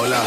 Hola.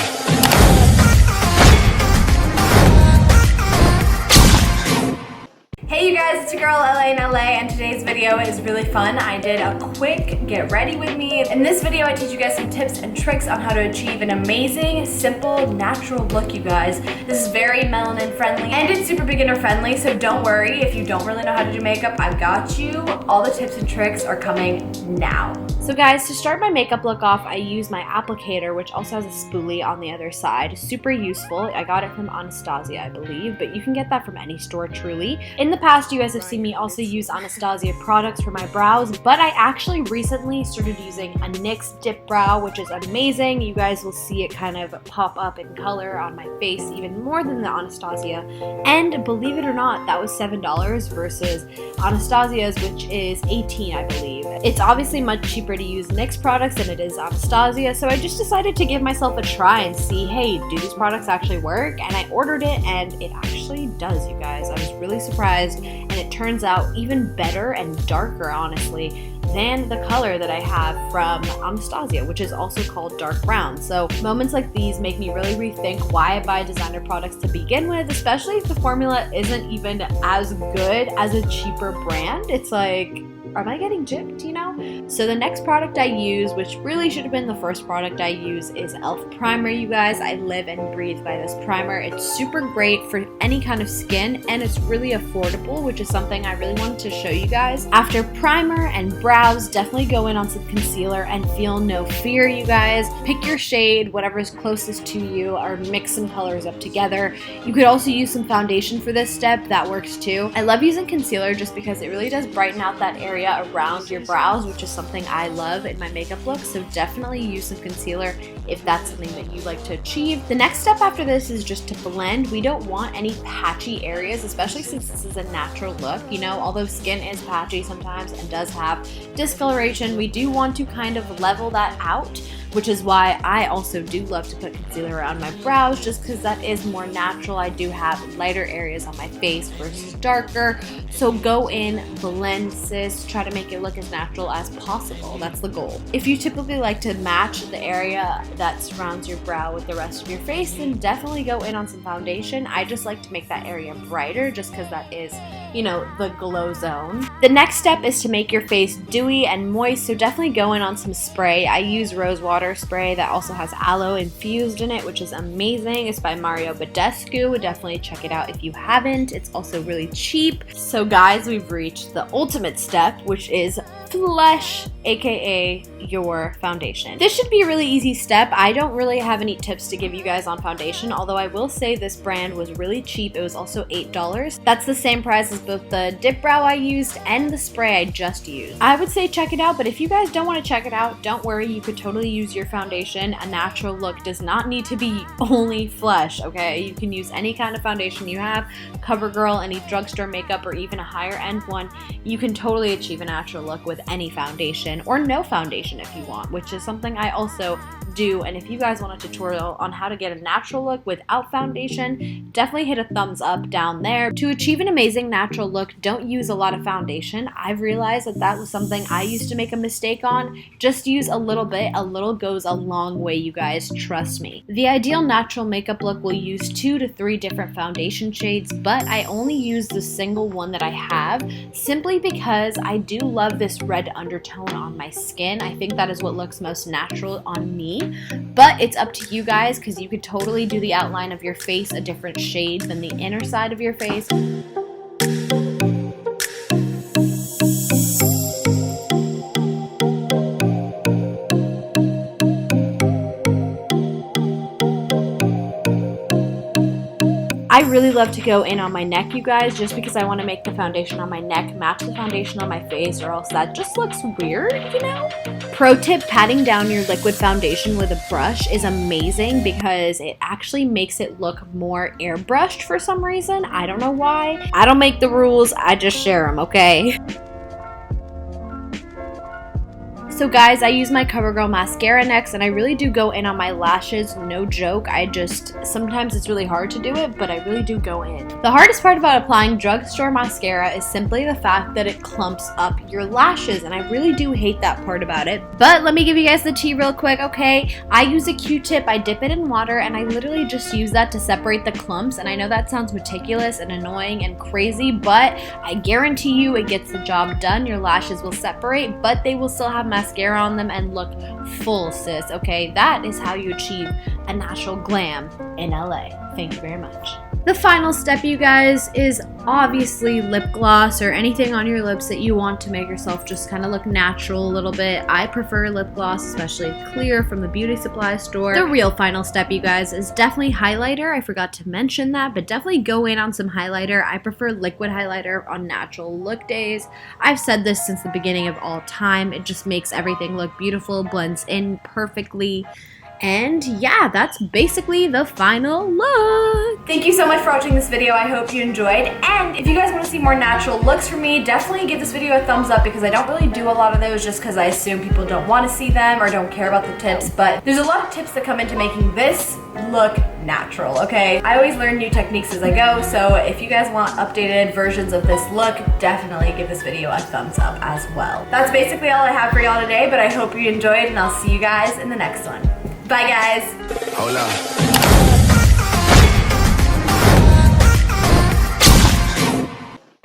Hey you guys, it's your girl LA in LA, and today's video is really fun. I did a quick get ready with me. In this video, I teach you guys some tips and tricks on how to achieve an amazing, simple, natural look, you guys. This is very melanin friendly and it's super beginner friendly, so don't worry if you don't really know how to do makeup. I've got you. All the tips and tricks are coming now. So guys, to start my makeup look off, I use my applicator, which also has a spoolie on the other side. Super useful. I got it from Anastasia, I believe, but you can get that from any store, truly. In the past, you guys have seen me also use Anastasia products for my brows, but I actually recently started using a NYX Dip Brow, which is amazing. You guys will see it kind of pop up in color on my face even more than the Anastasia. And believe it or not, that was $7 versus Anastasia's, which is $18, I believe. It's obviously much cheaper to use NYX products than it is Anastasia, so I just decided to give myself a try and see, hey, do these products actually work? And I ordered it and it actually does, you guys. I was really surprised, and it turns out even better and darker, honestly, than the color that I have from Anastasia, which is also called dark brown. So moments like these make me really rethink why I buy designer products to begin with, especially if the formula isn't even as good as a cheaper brand. It's like, am I getting gypped, you know? So the next product I use, which really should have been the first product I use, is e.l.f. primer, you guys. I live and breathe by this primer. It's super great for any kind of skin, and it's really affordable, which is something I really wanted to show you guys. After primer and brows, definitely go in on some concealer and feel no fear, you guys. Pick your shade, whatever is closest to you, or mix some colors up together. You could also use some foundation for this step. That works too. I love using concealer just because it really does brighten out that area around your brows, which is something I love in my makeup look, so definitely use some concealer if that's something that you like to achieve. The next step after this is just to blend. We don't want any patchy areas, especially since this is a natural look. You know, although skin is patchy sometimes and does have discoloration, we do want to kind of level that out, which is why I also do love to put concealer around my brows, just because that is more natural. I do have lighter areas on my face versus darker, so go in, blend, sis, try to make it look as natural as possible. That's the goal. If you typically like to match the area that surrounds your brow with the rest of your face, then definitely go in on some foundation. I just like to make that area brighter just because that is, you know, the glow zone. The next step is to make your face dewy and moist, so definitely go in on some spray. I use rose water spray that also has aloe infused in it, which is amazing. It's by Mario Badescu. Definitely check it out if you haven't. It's also really cheap. So guys, we've reached the ultimate step, which is flush, aka your foundation. This should be a really easy step. I don't really have any tips to give you guys on foundation, although I will say this brand was really cheap. It was also $8. That's the same price as both the dip brow I used and the spray I just used. I would say check it out, but if you guys don't want to check it out, don't worry, you could totally use your foundation. A natural look does not need to be only flush, okay? You can use any kind of foundation you have, CoverGirl, any drugstore makeup, or even a higher end one. You can totally achieve a natural look with any foundation, or no foundation if you want, which is something I also do. And if you guys want a tutorial on how to get a natural look without foundation, definitely hit a thumbs up down there. To achieve an amazing natural look, don't use a lot of foundation. I've realized that that was something I used to make a mistake on. Just use a little bit. A little goes a long way, you guys, trust me. The ideal natural makeup look will use 2 to 3 different foundation shades, but I only use the single one that I have simply because I do love this red undertone on my skin. I think that is what looks most natural on me. But it's up to you guys, because you could totally do the outline of your face a different shade than the inner side of your face. I really love to go in on my neck, you guys, just because I want to make the foundation on my neck match the foundation on my face, or else that just looks weird, you know? Pro tip, patting down your liquid foundation with a brush is amazing because it actually makes it look more airbrushed for some reason. I don't know why. I don't make the rules, I just share them, okay? So guys, I use my CoverGirl mascara next, and I really do go in on my lashes, no joke. Sometimes it's really hard to do it, but I really do go in. The hardest part about applying drugstore mascara is simply the fact that it clumps up your lashes, and I really do hate that part about it. But let me give you guys the tea real quick, okay? I use a Q-tip, I dip it in water, and I literally just use that to separate the clumps, and I know that sounds meticulous and annoying and crazy, but I guarantee you it gets the job done. Your lashes will separate, but they will still have mascara on them and look full, sis, okay? That is how you achieve a natural glam in LA. Thank you very much. The final step, you guys, is obviously lip gloss or anything on your lips that you want to make yourself just kind of look natural a little bit. I prefer lip gloss, especially clear from the beauty supply store. The real final step, you guys, is definitely highlighter. I forgot to mention that, but definitely go in on some highlighter. I prefer liquid highlighter on natural look days. I've said this since the beginning of all time. It just makes everything look beautiful, blends in perfectly. And yeah, that's basically the final look. Thank you so much for watching this video. I hope you enjoyed. And if you guys want to see more natural looks from me, definitely give this video a thumbs up, because I don't really do a lot of those just because I assume people don't want to see them or don't care about the tips. But there's a lot of tips that come into making this look natural, okay? I always learn new techniques as I go, so if you guys want updated versions of this look, definitely give this video a thumbs up as well. That's basically all I have for y'all today, but I hope you enjoyed, and I'll see you guys in the next one. Bye, guys. Hola.